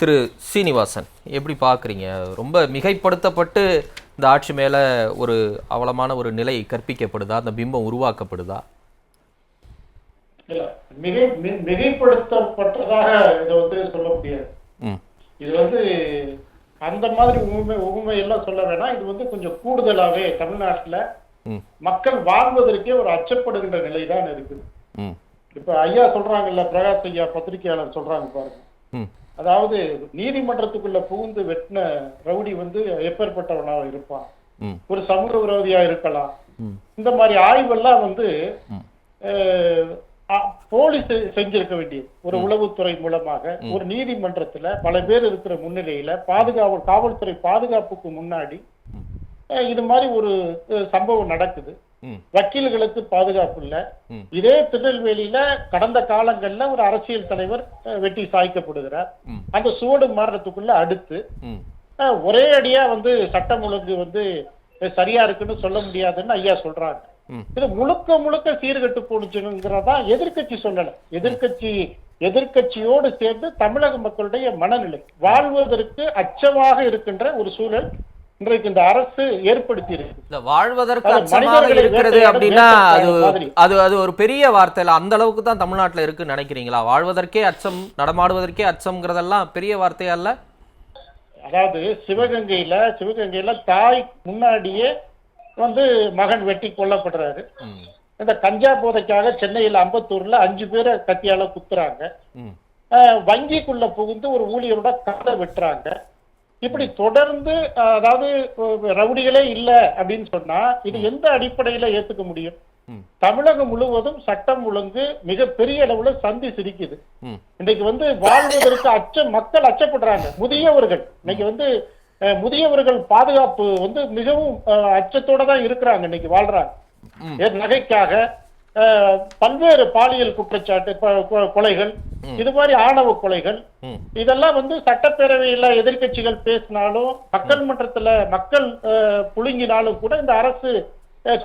திரு சீனிவாசன், எப்படி பார்க்குறீங்க? ரொம்ப மிகைப்படுத்தப்பட்டு இந்த ஆட்சி மேலே ஒரு அவலமான ஒரு நிலை கற்பிக்கப்படுதா? அந்த பிம்பம் உருவாக்கப்படுதா? மிகைப்படுத்தப்பட்டதாக இதை சொல்ல முடியாது. இது அந்த மாதிரி உண்மை எல்லாம் சொல்ல வேணாம். இது கொஞ்சம் கூடுதலாவே தமிழ்நாட்டுல மக்கள் வாழ்வதற்கே ஒரு அச்சப்படுகின்ற நிலை தான் இருக்குது. இப்ப ஐயா சொல்றாங்கல்ல, பிரகாஷ் ஐயா பத்திரிகையாளர் சொல்றாங்க பாருங்க. அதாவது நீதிமன்றத்துக்குள்ள புகுந்து வெட்டின ரவுடி எப்பேற்பட்டவனாக இருப்பான், ஒரு சமூக விரோதியா இருக்கலாம். இந்த மாதிரி ஆய்வெல்லாம் போலீஸ் செஞ்சிருக்க வேண்டியது. ஒரு உளவுத்துறை மூலமாக ஒரு நீதிமன்றத்துல பல பேர் இருக்கிற முன்னிலையில காவல்துறை பாதுகாப்புக்கு முன்னாடி இது மாதிரி ஒரு சம்பவம் நடக்குது. வக்கீல்களுக்கு பாதுகாப்பு இல்ல. இதே திருநெல்வேலியில கடந்த காலங்கள்ல ஒரு அரசியல் தலைவர் வெட்டி சாய்க்கப்படுகிறார். அந்த சூடு மாறுறதுக்குள்ள அடுத்து ஒரே அடியா சட்டம் ஒழுங்கு சரியா இருக்குன்னு சொல்ல முடியாதுன்னு ஐயா சொல்றாங்க. இது முழுக்க முழுக்க சீர்கட்டு போனுச்சுங்கிறதா எதிர்கட்சி சொல்லல. எதிர்கட்சியோடு சேர்ந்து தமிழக மக்களுடைய மனநிலை வாழ்வதற்கு அச்சமாக இருக்கின்ற ஒரு சூழல் இன்றைக்கு இந்த அரசு ஏற்படுத்தி இருக்கு. வாழ்வதற்கு அச்சமாக இருக்கிறது அப்படின்னா அது ஒரு பெரிய வார்த்தையில அந்த அளவுக்கு தான் தமிழ்நாட்டுல இருக்குன்னு நினைக்கிறீங்களா? வாழ்வதற்கே அச்சம், நடமாடுவதற்கே அச்சம்ங்கிறதெல்லாம் பெரிய வார்த்தையா இல்ல? அதாவது சிவகங்கையில தாய் முன்னாடியே மகன் வெட்டி கொல்லப்படுறாரு. இந்த கஞ்சா போதைக்காக சென்னையில அம்பத்தூர்ல 5 பேரை கத்தியால குத்துறாங்க. வங்கிக்குள்ள புகுந்து ஒரு ஊழியரோட கதை வெட்டுறாங்க. இப்படி தொடர்ந்து, அதாவது ரவுடிகளே இல்ல அப்படின்னு சொன்னா இது எந்த அடிப்படையில ஏத்துக்க முடியும்? தமிழகம் முழுவதும் சட்டம் ஒழுங்கு மிகப்பெரிய அளவுல சந்தி சிரிக்குது. இன்னைக்கு வாழ்வதற்கு அச்சம், மக்கள் அச்சப்படுறாங்க. முதியவர்கள் இன்னைக்கு முதியவர்கள் பாதுகாப்பு மிகவும் அச்சத்தோட தான் இருக்கிறாங்க. இன்னைக்கு வாழ்றாங்க. நகைக்காக பல்வேறு பாலியல் குற்றச்சாட்டு, கொலைகள், இது மாதிரி ஆணவ கொலைகள், இதெல்லாம் சட்டப்பேரவையில எதிர்கட்சிகள் பேசினாலும் மக்கள் மன்றத்துல மக்கள் புழுங்கினாலும் கூட இந்த அரசு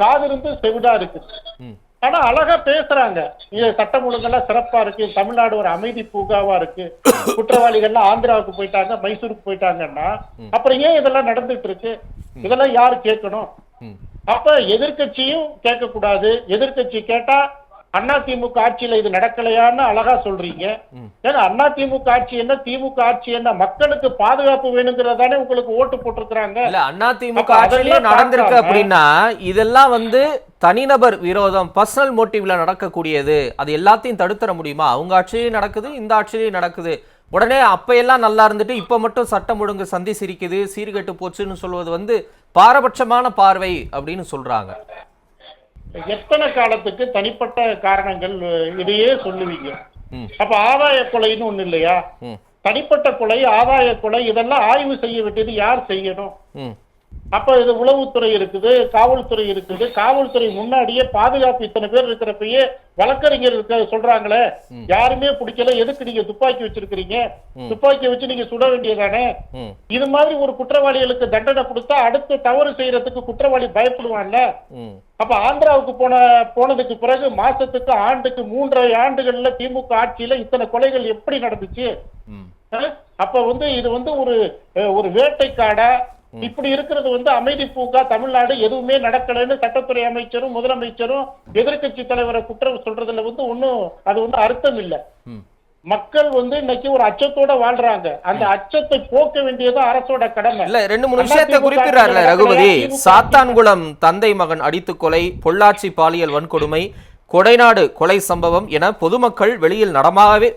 காதிருந்து செவிடா இருக்கு. ஆனா அழகா பேசுறாங்க, சட்டம் ஒழுங்கெல்லாம் சிறப்பா இருக்கு, தமிழ்நாடு ஒரு அமைதி பூங்காவா இருக்கு, குற்றவாளிகள்லாம் ஆந்திராவுக்கு போயிட்டாங்க, மைசூருக்கு போயிட்டாங்கன்னா அப்புறம் ஏன் இதெல்லாம் நடந்துட்டு இருக்கு? இதெல்லாம் யாரு கேட்கணும்? அப்ப எதிர்கட்சியும் கேட்க கூடாது. எதிர்கட்சி கேட்டா அதிமுக ஆட்சியில இது நடக்கலையான்னு அழகா சொல்றீங்க. ஏன்னா அதிமுக ஆட்சி என்ன, திமுக ஆட்சி என்ன? மக்களுக்கு பாதுகாப்பு வேணுங்கிறதானே உங்களுக்கு ஓட்டு போட்டிருக்கிறாங்க. இல்ல, அதிமுக ஆட்சியிலே நடந்திருக்கு அப்படின்னா இதெல்லாம் தனிநபர் விரோதம், பர்சனல் மோட்டிவ்ல நடக்கக்கூடியது. அது எல்லாத்தையும் தடுத்தர முடியுமா? அவங்க ஆட்சியிலேயே நடக்குது, இந்த ஆட்சியிலேயே நடக்குது. உடனே அப்ப எல்லாம் நல்லா இருந்துட்டு இப்ப மட்டும் சட்டம் ஒழுங்கு சந்தி சிரிக்குது, சீர்கெட்டு போச்சுன்னு சொல்வது பாரபட்சமான பார்வை அப்படின்னு சொல்றாங்க. எத்தனை காலத்துக்கு தனிப்பட்ட காரணங்கள் இதையே சொல்லுவீங்க? அப்ப ஆதாய கொலைன்னு ஒண்ணு இல்லையா? தனிப்பட்ட கொலை, ஆதாய கொலை, இதெல்லாம் ஆய்வு செய்ய வேண்டியது யார் செய்யணும்? அப்ப இது உளவுத்துறை இருக்குது, காவல்துறை இருக்குது. காவல்துறை முன்னாடியே பாதுகாப்பு இத்தனை பேர் இருக்கிறப்பயே வழக்கறிஞர் சொல்றாங்களே, யாருமே பிடிக்கல, எதுக்கு நீங்க துப்பாக்கி வச்சிருக்கிறீங்க? துப்பாக்கி வச்சு நீங்க சுட வேண்டியதானே? இது மாதிரி ஒரு குற்றவாளிகளுக்கு தண்டனை கொடுத்தா அடுத்து தவறு செய்யறதுக்கு குற்றவாளி பயப்படுவான்ல. அப்ப ஆந்திராவுக்கு போனதுக்கு பிறகு மாசத்துக்கு ஆண்டுக்கு 3.5 ஆண்டுகள்ல திமுக ஆட்சியில இத்தனை கொலைகள் எப்படி நடந்துச்சு? அப்ப இது ஒரு வேட்டைக்காடா இப்படி இருக்கிறது அமைதி பூங்கா தமிழ்நாடு, எதுவுமே நடக்கலன்னு சட்டத்துறை அமைச்சரும் முதலமைச்சரும் எதிர்கட்சி தலைவரை குற்றம் சொல்றதுல அது அர்த்தம் இல்ல. மக்கள் இன்னைக்கு ஒரு அச்சத்தோட வாழ்றாங்க. அந்த அச்சத்தை போக்க வேண்டியது அரசோட கடமை. இல்ல, 2-3 விஷயத்தை குறிப்பிடுறாருல ரகுபதி. சாத்தான்குளம் தந்தை மகன் அடித்து கொலை, பொள்ளாச்சி பாலியல் வன்கொடுமை, கொடைநாடு கொலை சம்பவம் என பொதுமக்கள் வெளியில்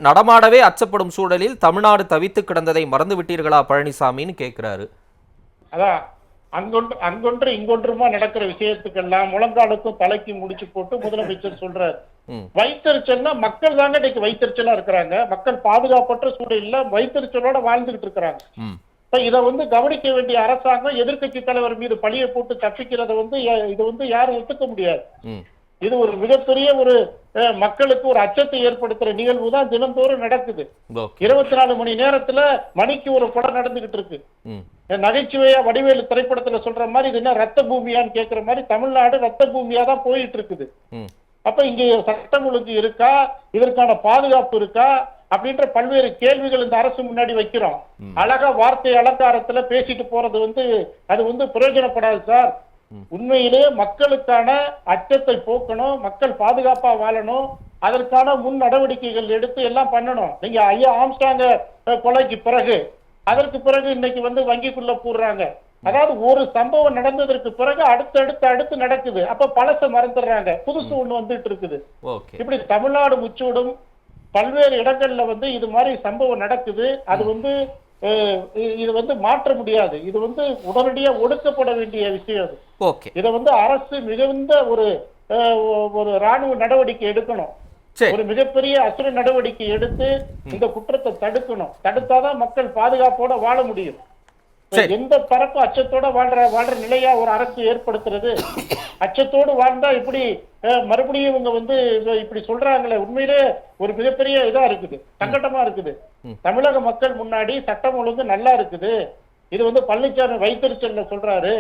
நடமாடவே அச்சப்படும் சூழலில் தமிழ்நாடு தவித்து கிடந்ததை மறந்து விட்டீர்களா பழனிசாமின்னு கேட்கிறாரு. அதான் அங்கொன்று இங்கொன்றுமா நடக்கிற விஷயத்துக்கெல்லாம் முழங்காலுக்கும் தலைக்கு முடிச்சு போட்டு முதலமைச்சர் சொல்றாரு. வைத்தறிச்சல்னா மக்கள் தாங்க இன்னைக்கு வைத்தறிச்சலா இருக்கிறாங்க. மக்கள் பாதுகாப்பற்ற சூழலில் வைத்தறிச்சலோட வாழ்ந்துகிட்டு இருக்கிறாங்க. இதை கவனிக்க வேண்டிய அரசாங்கம் எதிர்கட்சி தலைவர் மீது பழியை போட்டு தப்பிக்கிறத இது யாரும் ஒத்துக்க முடியாது. இது ஒரு மிகப்பெரிய ஒரு மக்களுக்கு ஒரு அச்சத்தை ஏற்படுத்துற நிகழ்வு தான் தினந்தோறும் நடக்குது. 24 மணி நேரத்துல மணிக்கு ஒரு கொலை நடந்துகிட்டு இருக்கு. நகைச்சுவையா வடிவேலு திரைப்படத்துல சொல்ற மாதிரி இது என்ன ரத்த பூமியான்னு கேட்கிற மாதிரி தமிழ்நாடு ரத்த பூமியா தான் போயிட்டு இருக்குது. அப்ப இங்க சட்டம் ஒழுங்கு இருக்கா? இதற்கான பாதுகாப்பு இருக்கா? அப்படின்ற பல்வேறு கேள்விகள் இந்த அரசு முன்னாடி வைக்கிறோம். அழகா வார்த்தை அலங்காரத்துல பேசிட்டு போறது அது பிரயோஜனப்படாது சார். உண்மையிலே மக்களுக்கான அச்சத்தை போக்கணும், மக்கள் பாதுகாப்பா வாழணும், அதற்கான முன் நடவடிக்கைகள் எடுத்து எல்லாம் பண்ணணும். நீங்க ஐயா ஆம்ஸ்டாங்க கொலைக்கு பிறகு அதற்கு பிறகு இன்னைக்கு வங்கிக்குள்ள போடுறாங்க. அதாவது ஒரு சம்பவம் நடந்ததற்கு பிறகு அடுத்து நடக்குது. அப்ப பழச மறந்துடுறாங்க, புதுசு ஒண்ணு வந்துட்டு இருக்குது. இப்படி தமிழ்நாடு முச்சூடும் பல்வேறு இடங்கள்ல இது மாதிரி சம்பவம் நடக்குது. அது இது மாற்ற முடியாது. இது உடனடியா ஒடுக்கப்பட வேண்டிய விஷயம். இத அரசு மிகுந்த ஒரு ராணுவ நடவடிக்கை எடுக்கணும். ஒரு மிகப்பெரிய அசுர நடவடிக்கை எடுத்து இந்த குற்றத்தை தடுக்கணும். தடுத்தாதான் மக்கள் பாதுகாப்போட வாழ முடியும். எந்த தரப்பு அச்சத்தோட வாழ்ற நிலையா ஒரு அரசு ஏற்படுத்துறது? அச்சத்தோடு வாழ்ந்தா இப்படி மறுபடியும் இவங்க இப்படி சொல்றாங்களே, உண்மையிலே ஒரு மிகப்பெரிய இதா இருக்குது, சங்கடமா இருக்குது. தமிழக மக்கள் முன்னாடி சட்டம் ஒழுங்கு நல்லா இருக்குது. இது பழனிசாமி வைத்தறிச்சல்ல சொல்றாரு.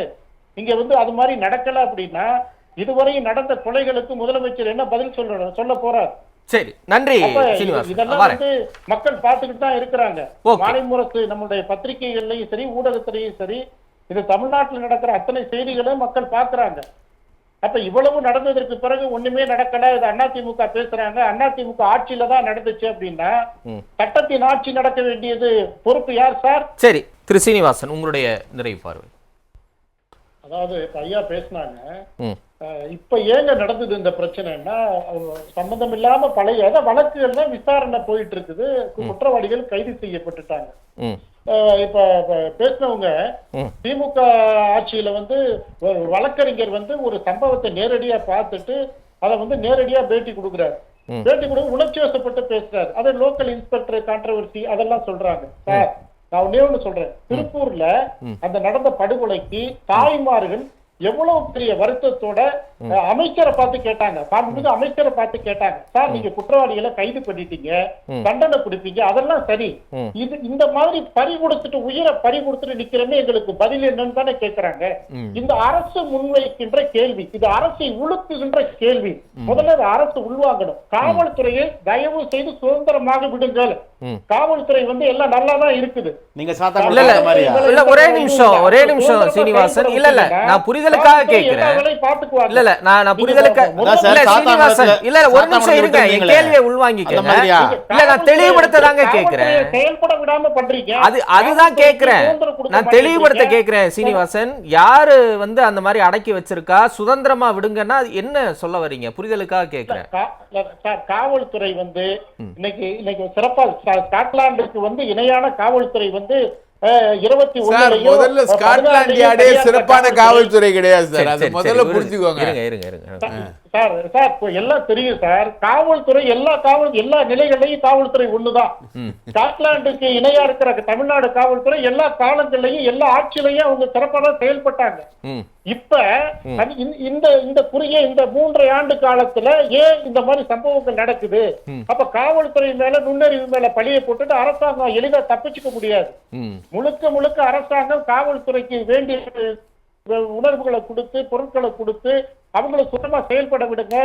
இங்க அது மாதிரி நடக்கல அப்படின்னா இதுவரையும் நடந்த கொலைகளுக்கு முதலமைச்சர் என்ன பதில் சொல்ல போறார்? சரி, நன்றி. இதெல்லாம் மக்கள் பார்த்துக்கிட்டு தான் இருக்கிறாங்க. மாலை முரசு நம்முடைய பத்திரிகைகள்லயும் சரி, ஊடகத்திலையும் சரி, இது தமிழ்நாட்டில் நடக்கிற அத்தனை செய்திகளும் மக்கள் பார்க்கிறாங்க. அப்ப இவ்வளவு நடந்ததற்கு பிறகு ஒண்ணுமே நடக்கல, இது அதிமுக பேசுறாங்க, அதிமுக ஆட்சியில தான் நடந்துச்சு அப்படின்னா சட்டத்தின் ஆட்சி நடக்க வேண்டியது பொறுப்பு யார் சார்? சரி, திரு சீனிவாசன், உங்களுடைய நிறைவு பார்வை. அதாவது ஐயா பேசினாங்க, இப்ப ஏங்க நடந்தது இந்த பிரச்சனைன்னா, சம்பந்தம் இல்லாம பழைய வழக்குகள் தான் விசாரணை போயிட்டு இருக்குது. குற்றவாளிகள் கைது செய்யப்பட்டுட்டாங்க. இப்ப பேசினவங்க திமுக ஆட்சியில வழக்கறிஞர் ஒரு சம்பவத்தை நேரடியா பார்த்துட்டு அதை நேரடியா பேட்டி கொடுக்குறாரு. பேட்டி கொடுக்க உணர்ச்சி வசப்பட்டு பேசுறாரு. அதை லோக்கல் இன்ஸ்பெக்டர் கான்ட்ரவர்சி அதெல்லாம் சொல்றாங்க. சார், நான் ஒன்னே ஒண்ணு சொல்றேன். திருப்பூர்ல அந்த நடந்த படுகொலைக்கு தாய்மார்கள் எவ்வளவு பெரிய வருத்தத்தோட அமைச்சரை பார்த்து கேட்டாங்க, அமைச்சரை பார்த்து கேட்டாங்க, சார் நீங்க குற்றவாளிகளை கைது பண்ணிட்டீங்க, தண்டனை கொடுப்பீங்க, அதெல்லாம் சரி, இது இந்த மாதிரி பறி கொடுத்துட்டு உயிரை பறி கொடுத்துட்டு நிக்கிறேன்னு எங்களுக்கு பதில் என்னன்னு தானே கேட்கிறாங்க. இந்த அரசு முன்வைக்கின்ற கேள்வி, இது அரசை உழுக்குகின்ற கேள்வி. முதல்ல அரசு உள்வாங்கணும். காவல்துறையை தயவு செய்து சுதந்திரமாக விடுங்கள். காவல்துறை எல்லாம் நல்லா தான் இருக்குது. நீங்க ஒரே நிமிஷம் சீனிவாசன், இல்ல நான் புரிதலுக்காக கேட்கிறேன். இல்ல இல்ல நான் புரிதலுக்காக சீனிவாசன், இல்ல ஒரு நிமிஷம் இருங்க, என் கேள்வியை உள்வாங்கிக்கங்க. இல்ல நான் தெளிவுபடுத்ததாங்க கேட்கிறேன். செயல்பட விடாம பண்றீங்க. அதுதான் கேட்கிறேன், நான் தெளிவுபடுத்த கேட்கிறேன். சீனிவாசன், யாரு அந்த மாதிரி அடக்கி வச்சிருக்கா, சுதந்திரமா விடுங்கன்னா என்ன சொல்ல வரீங்க? புரிதலுக்காக கேட்கிறேன். காவல்துறை இன்னைக்கு சிறப்பா ஸ்காட்லாந்துக்கு இணையான காவல்துறை 21 முதல்ல ஸ்காட்லாந்து யார்டே சிறப்பான காவல்துறை கிடையாது சார். அது முதல்ல புரிஞ்சுக்கோங்க. சார் எல்லாம் தெரியும் சார். காவல்துறை எல்லா நிலைகளையும் காவல்துறை ஒண்ணுதான். ஸ்காட்லாந்துக்கு இணையா இருக்கிற தமிழ்நாடு காவல்துறை எல்லா காலங்களையும் எல்லா ஆட்சியிலையும் அவங்க சிறப்பாக செயல்பட்டாங்க. இப்ப இந்த குறுகிய இந்த 3.5 ஆண்டு காலத்துல ஏன் இந்த மாதிரி சம்பவங்கள் நடக்குது? அப்ப காவல்துறை மேல நுண்ணறிவு மேல பழியை போட்டுட்டு அரசாங்கம் எளிதா தப்பிச்சுக்க முடியாது. முழுக்க அரசாங்கம் காவல்துறைக்கு வேண்டிய உணர்வுகளை கொடுத்து, பொருட்களை கொடுத்து அவங்களை சுத்தமா செயல்பட விடுங்க.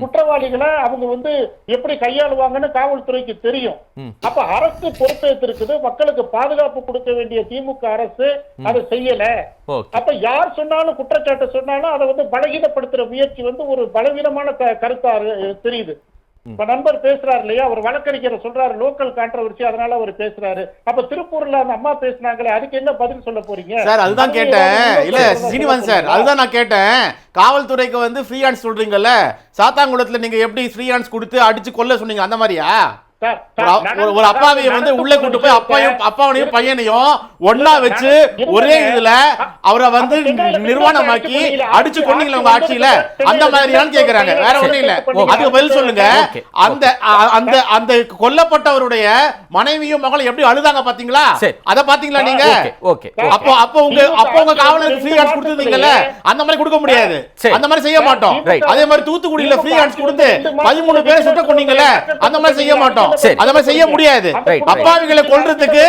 குற்றவாளிகளை அவங்க எப்படி கையாளுவாங்கன்னு காவல்துறைக்கு தெரியும். அப்ப அரசு பொறுப்பேற்றிருக்குது. மக்களுக்கு பாதுகாப்பு கொடுக்க வேண்டிய திமுக அரசு அதை செய்யல. அப்ப யார் சொன்னாலும் குற்றச்சாட்டு சொன்னாலும் அதை பலகீனப்படுத்துற முயற்சி ஒரு பலவீனமான கருத்தா தெரியுது. இப்ப நண்பர் பேசுறாரு இல்லையா, அவர் வழக்கறிஞரை சொல்றாரு, லோக்கல் கான்ட்ரவர்சி, அதனால அவர் பேசுறாரு. அப்ப திருப்பூர்ல அந்த அம்மா பேசினாங்களே, அதுக்கு என்ன பதில் சொல்ல போறீங்க சார்? அதுதான் கேட்டேன். இல்ல சீனிவாசன் சார், அதுதான் நான் கேட்டேன். காவல்துறைக்கு ஃப்ரீ ஹேண்ட்ஸ் சொல்றீங்கல்ல, சாத்தாங்குளத்துல நீங்க எப்படி ஃப்ரீ ஹேண்ட்ஸ் கொடுத்து அடிச்சு கொல்ல சொன்னீங்க, அந்த மாதிரியா? ஒரு அப்பாவியை உள்ள கூட்டு போய் அப்பாவனையும் பையனையும் ஒன்னா வச்சு ஒரே இதுல அவரை நிர்வாணமாக்கி அடிச்சு கொண்டீங்களா உங்க ஆட்சியில? அந்த மாதிரியான்னு கேக்குறாங்க, வேற ஒண்ணும் இல்ல. அதுக்கு பதில் சொல்லுங்க. அந்த அந்த அந்த கொல்லப்பட்டவருடைய மனைவியும் மகளும் எப்படி அழுதாங்க பாத்தீங்களா? அத பாத்தீங்களா நீங்க? அப்போ உங்க காவலருக்கு ஃப்ரீ ஹேண்ட்ஸ் கொடுத்தீங்கல்ல, அந்த மாதிரி கொடுக்க முடியாது. அந்த மாதிரி செய்ய மாட்டோம். அதே மாதிரி தூத்துக்குடியில ஃப்ரீ ஹேண்ட்ஸ் கொடுத்து 13 பேரை சுட்ட கொண்டீங்கல்ல, அந்த மாதிரி செய்ய மாட்டோம். அத மாதிரி செய்ய முடியாது. அப்பாவிகளை கொல்றதுக்கு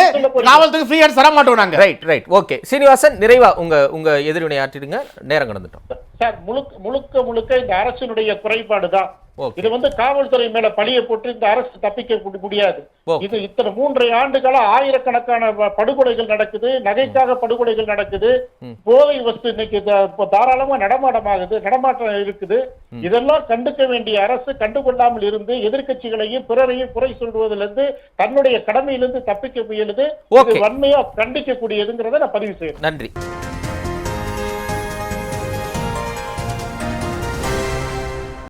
காவல்துறைக்கு ஃப்ரீ ஹேண்ட்ஸ் தர மாட்டோம் நாங்க. ரைட். ஓகே சீனிவாசன், நிறைவா உங்க எதிர்வினை ஆற்றிடுங்க, நேரம் கடந்துட்டோம் சார். முழுக்க இந்த அரசினுடைய குறைபாடு தான். Okay. இது வந்து காவல்துறை மேல பழிய போட்டு இந்த அரசு தப்பிக்க முடியாது. Okay. இது இத்தனை 3.5 ஆண்டுகளா ஆயிரக்கணக்கான படுகொலைகள் நடக்குது, நகைக்காக படுகொலைகள் நடக்குது, போதை வஸ்து இன்னைக்கு தாராளமா நடமாட்டம் இருக்குது. இதெல்லாம் கண்டுக்க வேண்டிய அரசு கண்டுகொள்ளாமல் இருந்து எதிர்க்கட்சிகளையும் பிறரையும் குறை சொல்வதிலிருந்து தன்னுடைய கடமையிலிருந்து தப்பிக்க முயலுது. இது வன்மையா கண்டிக்கக்கூடியதுங்கிறத நான் பதிவு செய்யறேன். நன்றி.